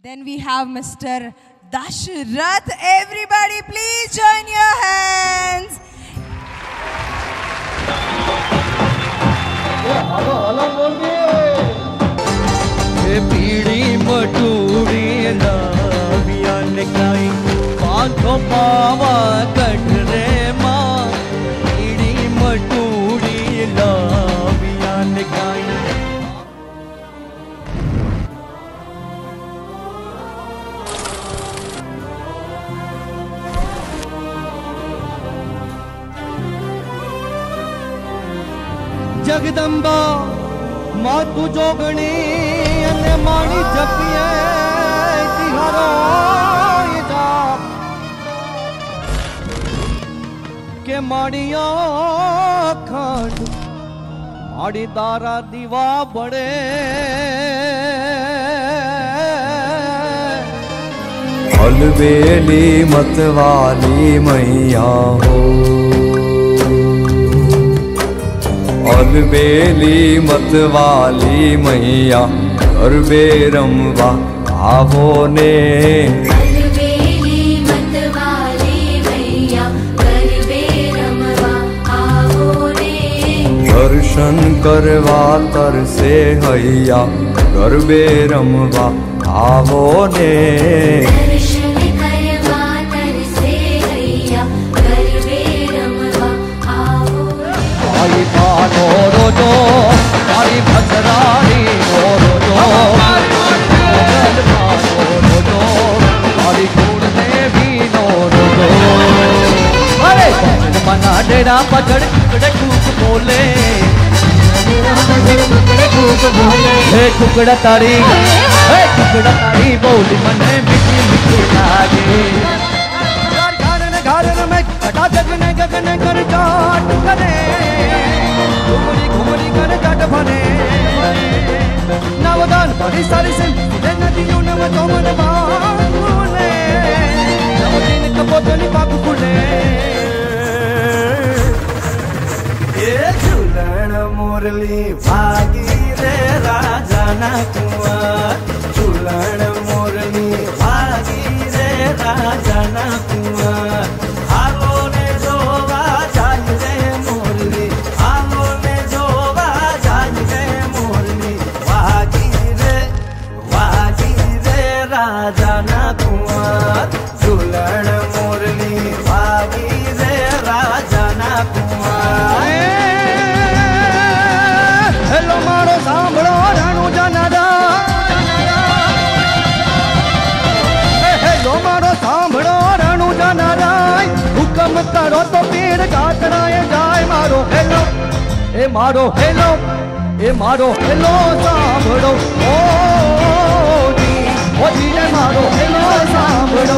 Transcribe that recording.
Then we have Mr. Dashrath. Everybody, please join your hands. पीड़ी मटूरी लाविया निकाई पांचों पावा कटरे माँ पीड़ी मटूरी लाविया निकाई जगदंबा मातु जोगणी अने माणी जपिए तिहारो जाप के माड़िया खांड माड़ी दारा दीवा बड़े अलबेली मतवाली मैया हो अलबेली मतवाली मैया गरबे रमवा आवो ने अलबेली मतवाली मैया गरबे रमवा आवो ने दर्शन करवा तरसे हैया गरबे रमवा आवो ने दर्शन करवा तरसे हैया गरबे रमवा आवो आई बानो रोजो आई भद्रारी रोजो मोगल बानो रोजो आई गुण देवी नो रोजो अरे मना डेरा पकड़ कुकड़े कूक बोले हे कुकड़ा तारी बोली मने मिठी मिठी लागे घर में घटा जगने गगने कर जाट करे घुमरी घुमरी कर जाट भरे नवदान बड़ी सारी सिम नदियों नव चौमन बांगुले नव दिन कपोतनी पाक खुले ये झूलन मुरली भागी रे राजा ना कुंवर झूलन मुरली भागी रे राजा ना कुंवर हालो ने जोवा जाई रे मुरली हालो ने जोवा जाई रे मुरली भागी रे राजा ना कुंवर झूलन मुरली भागी रे राजा ना कुंवर हेलो मारो सांभळो राणू जनादा हेलो मारो सांभळो राणू जनादा हुकम करो तो पीर कातराए जाए मारो हेलो ए मारो हेलो सांभळो ओ जी मारो हेलो सांभळो